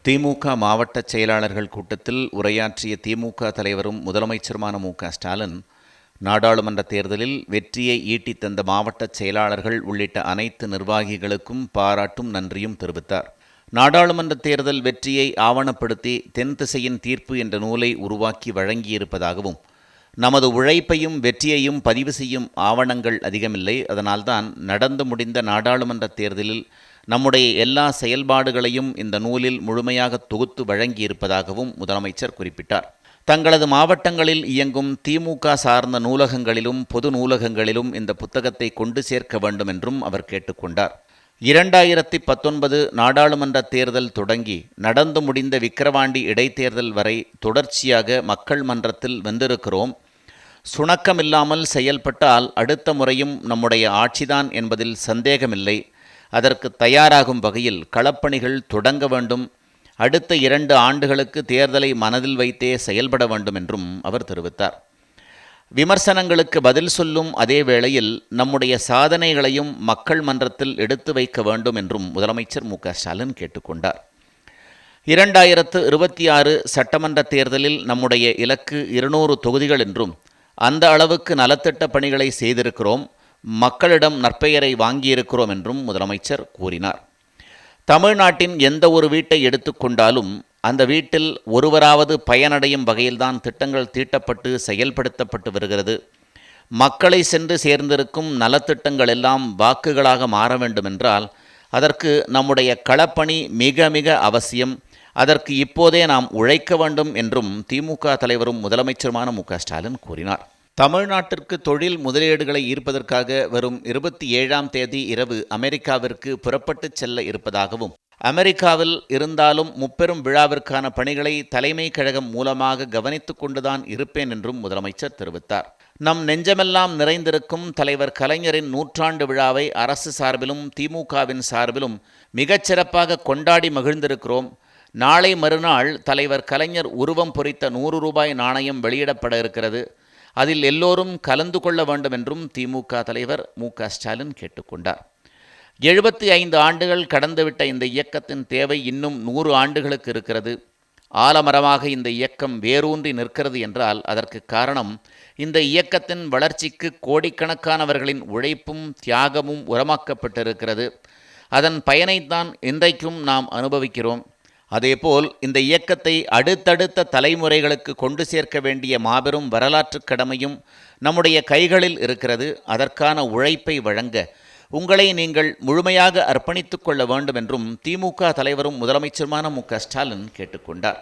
திமுக மாவட்ட செயலாளர்கள் கூட்டத்தில் உரையாற்றிய திமுக தலைவரும் முதலமைச்சருமான மு.க.ஸ்டாலின், நாடாளுமன்ற தேர்தலில் வெற்றியை ஈட்டித் தந்த மாவட்ட செயலாளர்கள் உள்ளிட்ட அனைத்து நிர்வாகிகளுக்கும் பாராட்டும் நன்றியும் தெரிவித்தார். நாடாளுமன்ற தேர்தல் வெற்றியை ஆவணப்படுத்தி தென் திசையின் தீர்ப்பு என்ற நூலை உருவாக்கி வழங்கியிருப்பதாகவும், நமது உழைப்பையும் வெற்றியையும் பதிவு செய்யும் ஆவணங்கள் அதிகமில்லை, அதனால்தான் நடந்து முடிந்த நாடாளுமன்ற தேர்தலில் நம்முடைய எல்லா செயல்பாடுகளையும் இந்த நூலில் முழுமையாக தொகுத்து வழங்கியிருப்பதாகவும் முதலமைச்சர் குறிப்பிட்டார். தங்களது மாவட்டங்களில் இயங்கும் திமுக சார்ந்த நூலகங்களிலும் பொது நூலகங்களிலும் இந்த புத்தகத்தை கொண்டு சேர்க்க வேண்டும் என்றும் அவர் கேட்டுக்கொண்டார். 2019 நாடாளுமன்ற தேர்தல் தொடங்கி நடந்து முடிந்த விக்கிரவாண்டி இடைத்தேர்தல் வரை தொடர்ச்சியாக மக்கள் மன்றத்தில் வென்றிருக்கிறோம். சுணக்கமில்லாமல் செயல்பட்டால் அடுத்த முறையும் நம்முடைய ஆட்சிதான் என்பதில் சந்தேகமில்லை. அதற்கு தயாராகும் வகையில் களப்பணிகள் தொடங்க வேண்டும். அடுத்த 2 ஆண்டுகளுக்கு தேர்தலை மனதில் வைத்தே செயல்பட வேண்டும் என்றும் அவர் தெரிவித்தார். விமர்சனங்களுக்கு பதில் சொல்லும் அதே வேளையில் நம்முடைய சாதனைகளையும் மக்கள் மன்றத்தில் எடுத்து வைக்க வேண்டும் என்றும் முதலமைச்சர் மு.க.ஸ்டாலின் கேட்டுக்கொண்டார். 2026 சட்டமன்ற தேர்தலில் நம்முடைய இலக்கு 200 தொகுதிகள் என்றும், அந்த அளவுக்கு நலத்திட்ட பணிகளை செய்திருக்கிறோம், மக்களிடம் நற்பெயரை வாங்கியிருக்கிறோம் என்றும் முதலமைச்சர் கூறினார். தமிழ்நாட்டின் எந்த ஒரு வீட்டை எடுத்துக்கொண்டாலும் அந்த வீட்டில் ஒருவராவது பயனடையும் வகையில்தான் திட்டங்கள் தீட்டப்பட்டு செயல்படுத்தப்பட்டு வருகிறது. மக்களை சென்று சேர்ந்திருக்கும் நலத்திட்டங்கள் எல்லாம் வாக்குகளாக மாற வேண்டுமென்றால் அதற்கு நம்முடைய களப்பணி மிக மிக அவசியம். அதற்கு இப்போதே நாம் உழைக்க வேண்டும் என்றும் திமுக தலைவரும் முதலமைச்சருமான மு.க.ஸ்டாலின் கூறினார். தமிழ்நாட்டிற்கு தொழில் முதலீடுகளை ஈர்ப்பதற்காக வரும் 27ஆம் தேதி இரவு அமெரிக்காவிற்கு புறப்பட்டுச் செல்ல இருப்பதாகவும், அமெரிக்காவில் இருந்தாலும் முப்பெரும் விழாவிற்கான பணிகளை தலைமை கழகம் மூலமாக கவனித்து கொண்டுதான் இருப்பேன் என்றும் முதலமைச்சர் தெரிவித்தார். நம் நெஞ்சமெல்லாம் நிறைந்திருக்கும் தலைவர் கலைஞரின் 100ஆண்டு விழாவை அரசு சார்பிலும் திமுகவின் சார்பிலும் மிகச்சிறப்பாக கொண்டாடி மகிழ்ந்திருக்கிறோம். நாளை மறுநாள் தலைவர் கலைஞர் உருவம் பொறித்த 100 ரூபாய் நாணயம் வெளியிடப்பட இருக்கிறது. அதில் எல்லோரும் கலந்து கொள்ள வேண்டும் என்றும் திமுக தலைவர் மு.க.ஸ்டாலின் கேட்டுக்கொண்டார். 75 ஆண்டுகள் கடந்துவிட்ட இந்த இயக்கத்தின் தேவை இன்னும் 100 ஆண்டுகளுக்கு இருக்கிறது. ஆலமரமாக இந்த இயக்கம் வேரூன்றி நிற்கிறது என்றால் அதற்கு காரணம் இந்த இயக்கத்தின் வளர்ச்சிக்கு கோடிக்கணக்கானவர்களின் உழைப்பும் தியாகமும் உரமாக்கப்பட்டிருக்கிறது. அதன் பயனைத்தான் இன்றைக்கும் நாம் அனுபவிக்கிறோம். அதேபோல் இந்த இயக்கத்தை அடுத்தடுத்த தலைமுறைகளுக்கு கொண்டு சேர்க்க வேண்டிய மாபெரும் வரலாற்று கடமையும் நம்முடைய கைகளில் இருக்கிறது. அதற்கான உழைப்பை வழங்க உங்களை நீங்கள் முழுமையாக அர்ப்பணித்துக் கொள்ள வேண்டும் என்றும் திமுக தலைவரும் முதலமைச்சருமான மு.க.ஸ்டாலின் கேட்டுக்கொண்டார்.